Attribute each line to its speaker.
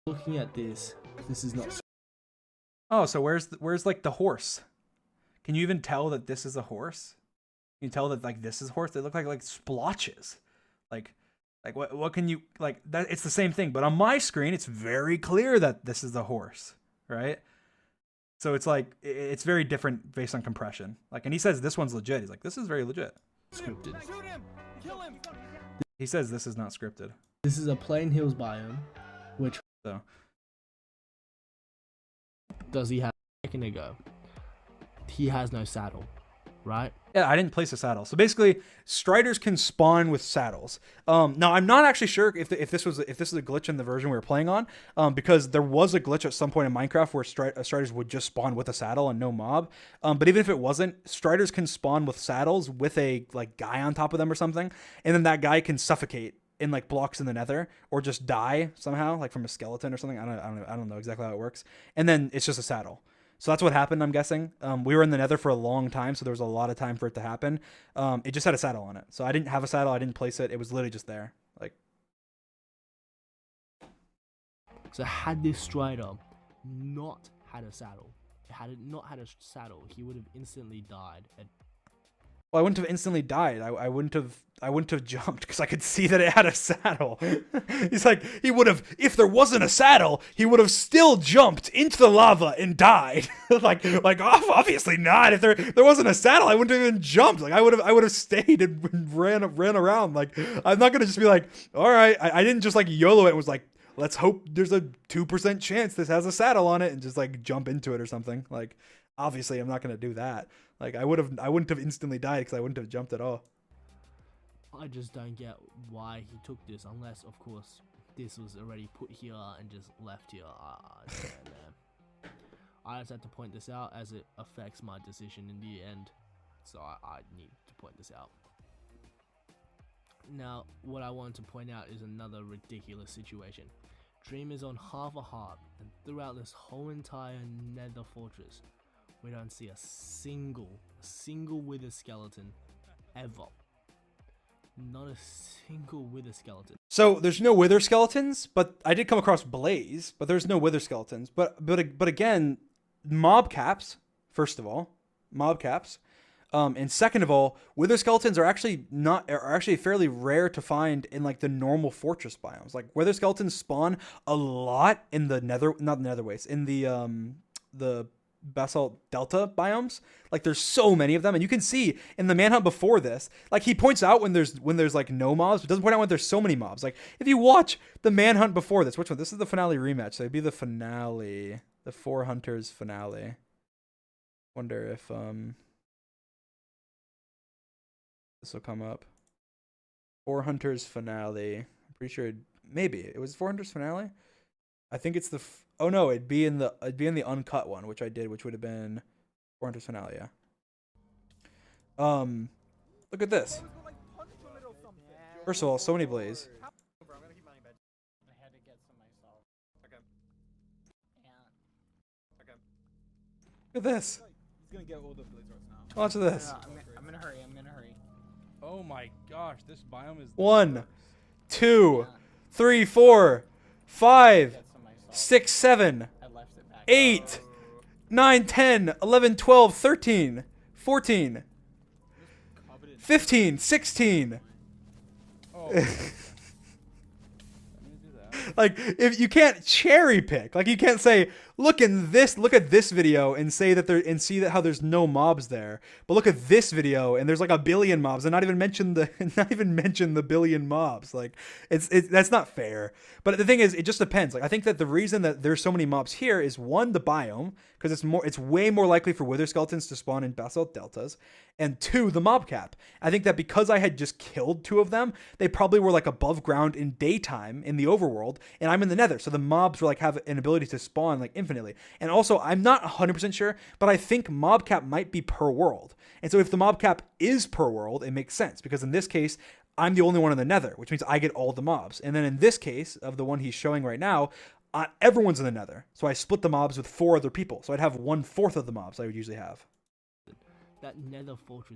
Speaker 1: Looking at this is not.
Speaker 2: Oh, so where's like the horse? Can you even tell that this is a horse? Can you tell that like this is a horse? They look like splotches. Like what can you like that? It's the same thing, but on my screen, it's very clear that this is a horse, right? So it's like it's very different based on compression. Like, and he says this one's legit. He's like, this is very legit.
Speaker 1: Scripted.
Speaker 3: Shoot him! Kill him!
Speaker 2: He says this is not scripted.
Speaker 1: This is a plain hills biome, which
Speaker 2: So
Speaker 1: does he have a second ago? He has no saddle, right?
Speaker 2: yeah, I didn't place a saddle. So basically, striders can spawn with saddles. Now I'm not actually sure if this is a glitch in the version we were playing on, because there was a glitch at some point in Minecraft where striders would just spawn with a saddle and no mob. But even if it wasn't, striders can spawn with saddles with a like guy on top of them or something, and then that guy can suffocate in like blocks in the nether or just die somehow, like from a skeleton or something. I don't know exactly how it works. And then it's just a saddle. So that's what happened, I'm guessing. We were in the nether for a long time, so there was a lot of time for it to happen. It just had a saddle on it. So I didn't have a saddle. I didn't place it. It was literally just there. Like,
Speaker 1: So had this strider not had a saddle, had it not had a saddle, he would have instantly died.
Speaker 2: well, I wouldn't have instantly died. I wouldn't have jumped because I could see that it had a saddle. He's like, he would have, if there wasn't a saddle, he would have still jumped into the lava and died. like obviously not. If there wasn't a saddle, I wouldn't have even jumped. Like I would have stayed and ran around. Like I'm not gonna just be like, all right, I didn't just like YOLO it and was like, let's hope there's a 2% chance this has a saddle on it and just like jump into it or something. Like obviously I'm not gonna do that. Like I wouldn't have instantly died because I wouldn't have jumped at all.
Speaker 1: I just don't get why he took this, unless of course this was already put here and just left here. I don't know. I just had to point this out as it affects my decision in the end, so I need to point this out. Now, what I want to point out is another ridiculous situation. Dream is on half a heart, and throughout this whole entire nether fortress, we don't see a single wither skeleton ever. Not a single wither skeleton.
Speaker 2: So there's no wither skeletons, but I did come across Blaze, but there's no wither skeletons. But again, mob caps, first of all, mob caps. And second of all, wither skeletons are actually fairly rare to find in like the normal fortress biomes. Like wither skeletons spawn a lot in the not the nether wastes, in the basalt delta biomes. Like there's so many of them, and you can see in the manhunt before this, like he points out when there's like no mobs, but doesn't point out when there's so many mobs. Like if you watch the manhunt before this, which one? This is the finale rematch, so it'd be the finale, the 4 hunters finale. Wonder if this will come up. 4 hunters finale. I'm pretty sure maybe it was 4 hunters finale. I think it's the oh no, it'd be in the uncut one, which I did, which would have been 4 hunters finale. Yeah. Look at this. First of all, so many blaze. Look at this.
Speaker 3: He's gonna get all the blaze rods now.
Speaker 2: Watch this.
Speaker 3: I'm in a hurry.
Speaker 4: Oh my gosh, this biome is
Speaker 2: 1, 2, 3, 4, 5, 6, 7, 8, 9, 10, 11, 12, 13, 14, 15, 16.
Speaker 4: Oh.
Speaker 2: Like if you can't cherry pick, like you can't say look at this video and say that see that how there's no mobs there, but look at this video and there's like a billion mobs and not even mention the billion mobs. Like that's not fair. But the thing is, it just depends. Like I think that the reason that there's so many mobs here is one, the biome, because it's way more likely for wither skeletons to spawn in basalt deltas, and two, the mob cap. I think that because I had just killed 2 of them, they probably were like above ground in daytime in the overworld, and I'm in the nether, so the mobs were like have an ability to spawn like infinitely. And also, I'm not 100% sure, but I think mob cap might be per world. And so if the mob cap is per world, it makes sense, because in this case, I'm the only one in the nether, which means I get all the mobs. And then in this case, of the one he's showing right now, everyone's in the nether. So I split the mobs with 4 other people. So I'd have 1/4 of the mobs I would usually have.
Speaker 1: That nether fortress